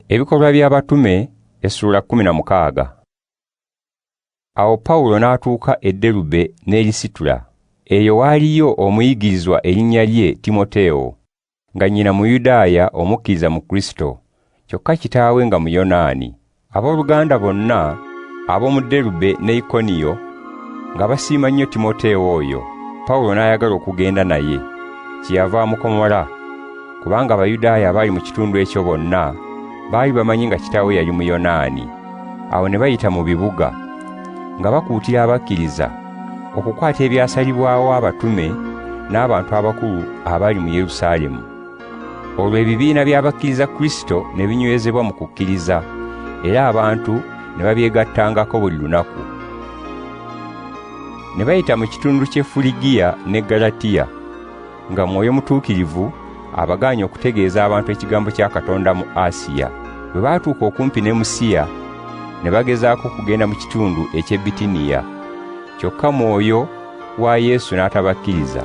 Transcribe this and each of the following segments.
Ebikolwa by'Abatume Essuula 16. Awo Pawulo n'atuuka e Derube n'e Lisitula. Eyo waaliyo omuyigirizwa erinnya lye Timoteewo, nga nnyina Muyudaaya omukkiriza mu Kristo, kyokka kitaawe nga Muyonaani. Abooluganda bonna ab'omu Derube ne Ikoniyo nga basiima nnyo Timoteewo oyo, Pawulo n'ayagala okugenda naye. Kyeyava amukomola, kubanga Abayudaaya abaali mu kitundu ekyo bonna baali bamanyi nga kitaawe yali Muyonaani. Awo ne bayita mu bibuga nga bakuutira abakkiriza okukwata ebyasalibwawo abatume n'abantu abakulu abaali mu Yerusaalemi. Olwo ebibiina by'abakkiriza Kristo ne binywezebwa mu kukkiriza, era abantu ne babyegattangako buli lunaku. Ne bayita mu kitundu ky'e Fuligiya ne Galatiya, nga Mwoyo Mutuukirivu abagaanye okutegeeza abantu ekigambo kya Katonda mu Asiya. Bwe baatuuka okumpi ne Musiya, ne bagezaako kugenda mu kitundu eky'e Bitiniya, kyokka Mwoyo wa Yesu n'atabakkiriza.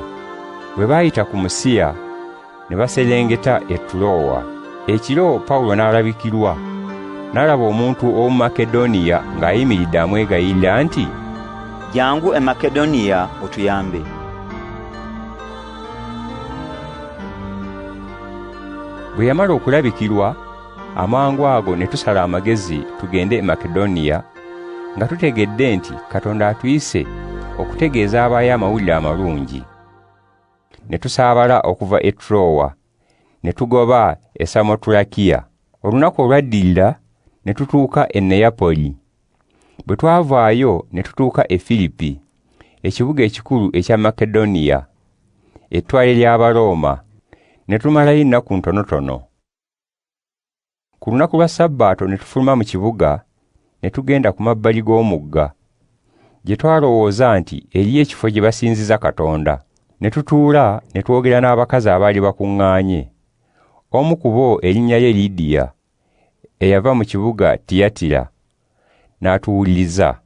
Bwe baayita ku Musiya, ne baserengeta e Tulowa. Ekiro Pawulo n'alabikirwa, n'alaba omuntu ow'omu Makedoniya ng'ayimiridde amwegayirira nti, "Jangu e Makedoniya otuyambe." Bwe yamala okulabikirwa, amangu ago ne tusala amagezi tugende e Makedoniya, nga tutegedde nti Katonda atuyise okutegeeza abaayo amawulire amalungi. Ne tusaabala okuva e Tulowa, ne tugoba e Samotulakiya. Olunaku olwaddirira ne tutuuka e Neyapoli. Bwe twavaayo ne tutuuka e Filipi, ekibuga ekikulu ekya Makedoniya, ettwale ly'Abaroma, ne tumalayo ennaku ntonotono. Ku lunaku lwa Ssabaato ne tufuluma mu kibuga ne tugenda ku mabbali g'omugga, gye twalowooza nti eriyo ekifo gye basinziza Katonda. Ne tutuula ne twogera n'abakazi abaali bakuŋŋaanye. Omu ku bo erinnya lye Lidiya, eyava mu kibuga Tiyatira, n'atuwuliriza.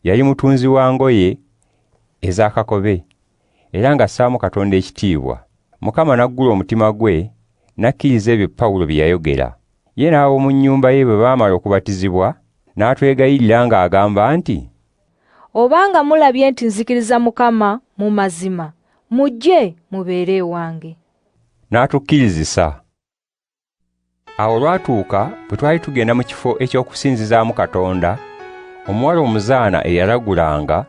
Yali mutunzi wa ngoye ez'akakobe, era ng'assaamu Katonda ekitiibwa. Mukama n'aggula omutima gwe, n'akkiriza ebyo Pawulo bye yayogera. Ye n'ab'omu nnyumba ye bwe baamala okubatizibwa, n'atwegayirira ng'agamba nti, "Obanga mulabye nti nzikiriza Mukama mu mazima, mujje mubeere ewange." N'atukkirizisa. Awo olwatuuka bwe twali tugenda mu kifo eky'okusinzizaamu Katonda, omuwala omuzaana eyalagulanga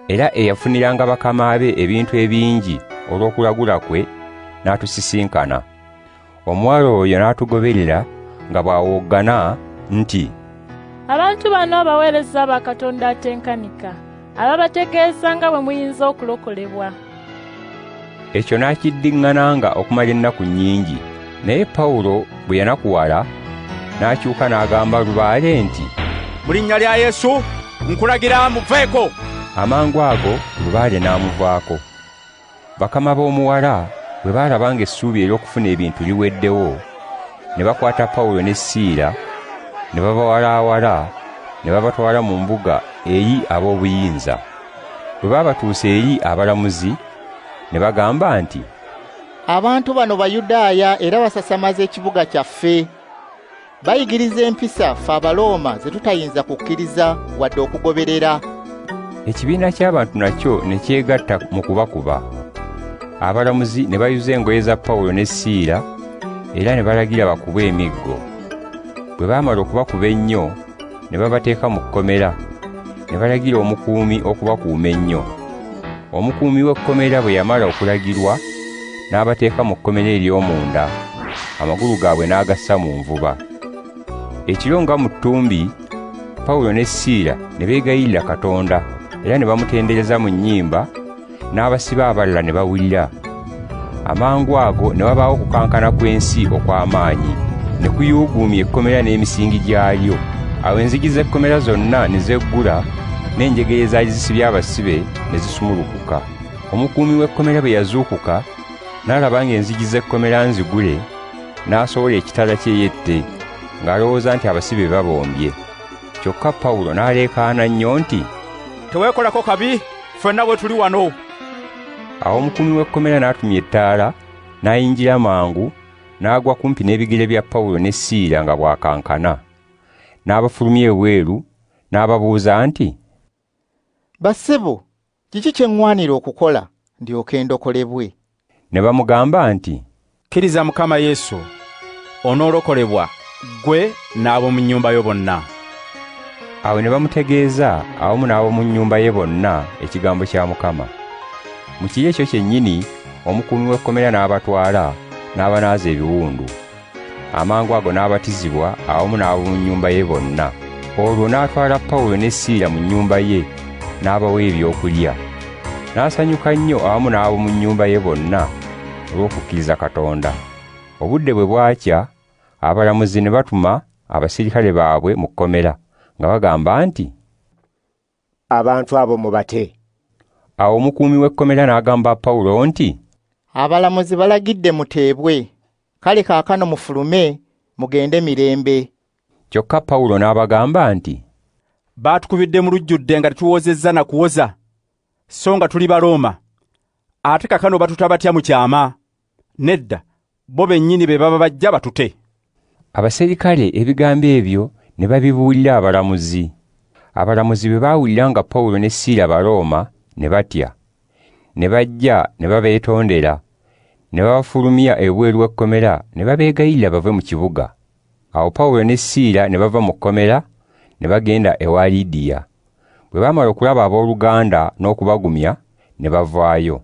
era eyafuniranga bakama be ebintu ebingi olw'okulagula kwe n'atusisinkana. Omuwala oyo n'atugoberera nga bw'awoggana nti, "Abantu bano abaweereza ba Katonda atenkanika, ababategeeza nga bwe muyinza okulokolebwa." Ekyo n'akiddiŋŋananga okumala ennaku nnyingi. Naye Pawulo bwe yanakuwala, n'akyuka n'agamba lubaale nti, "Mu linnya lya Yesu, nkulagira muveeko." Amangu ago lubaale n'amuvaako. Bakama b'omuwala bwe baalaba ng'essuubi ery'okufuna ebintu liweddewo, ne bakwata Pawulo ne Siira, ne babawalaawala, ne babatwala mu mbuga eri ab'obuyinza. Bwe baabatuusa eri abalamuzi, ne bagamba nti, "Abantu bano Bayudaaya era basasamaza ekibuga kyaffe. Bayigiriza empisa ffe Abalooma ze tutayinza kukkiriza wadde okugoberera." Ekibiina ky'abantu nakyo ne kyegatta mu kubakuba. Abalamuzi ne bayuza engoye za Pawulo ne Siira, era ne balagira bakubwe emiggo. Bwe baamala okubakuba ennyo, ne babateeka mu kkomera, ne balagira omukuumi okubakuuma ennyo. Omukuumi w'ekkomera bwe yamala okulagirwa, n'abateeka mu kkomera ery'omunda, amagulu gaabwe n'agassa mu nvuba. Ekiro nga mu ttumbi, Pawulo ne Siira ne beegayirira Katonda, era ne bamutendereza mu nnyimba, n'abasibe abalala ne bawulira. Amangu ago ne wabaawo okukankana kw'ensi okw'amaanyi, ne kuyuuguumya ekkomera n'emisingi gyalyo. Awo enzigi z'ekkomera zonna ne zeggula, n'enjegere ezaali zisibye abasibe ne zisumulukuka. Omukuumi w'ekkomera bwe yazuukuka, n'alaba ng'enzigi z'ekkomera nzigule, n'asowola ekitala kye yette, ng'alowooza nti abasibe babombye. Kyokka Pawulo n'aleekaana nnyo nti, "Teweekolako kabi, ffenna bwe tuli wano." Awo omukuumi w'ekkomera n'atumya ettaala, n'ayingira mangu, n'agwa kumpi n'ebigere bya Pawulo ne Siira nga bwakankana. N'abafulumya ebweru n'ababuuza nti, "Bassebo, kiki kye ŋŋwanira okukola ndyoke ndokolebwe?" Ne bamugamba nti, kkiriza Mukama Yesu, onoolokolebwa gwe n'ab'omu nnyumba yo bonna. Awo ne bamutegeeza awamu n'ab'omu nnyumba ye bonna ekigambo kya Mukama. Mu kiro ekyo kyennyini omukuumi w'ekkomera n'abatwala n'abanaaza ebiwundu. Amangu ago n'abatizibwa awamu n'ab'omu nnyumba ye bonna. Olwo n'atwala Pawulo ne Siira mu nnyumba ye n'abawa ebyokulya. N'asanyuka nnyo awamu n'ab'omu nnyumba ye bonna olw'okukkiriza Katonda. Obudde bwe bwakya, abalamuzi ne batuma abaserikale baabwe mu kkomera nga bagamba nti, "Abantu abo mubate." Awo omukuumi w'ekkomera n'agamba Pawulo nti, "Abalamuzi balagidde muteebwe, kale kaakano mufulume mugende mirembe." Kyokka Pawulo n'abagamba nti, Baatukubidde mu lujjudde nga tetuwozezza na kuwoza, so nga tuli Balooma. Ate kakano batuta batya mu kyama? Nedda, bo bennyini be baba bajja batute. abaserikale ebigambo ebyo ne babibuulira abalamuzi. Abalamuzi bwe baawulira nga Pawulo ne Siira Balooma ne batya. Ne bajja ne babeetondera, ne babafulumya ebweru w'ekkomera ne babeegayirira bave mu kibuga. Awo Pawulo ne Siira ne bava mu kkomera ne bagenda ewa Lidiya. Bwe baamala okulaba abooluganda n'okubagumya ne bavaayo.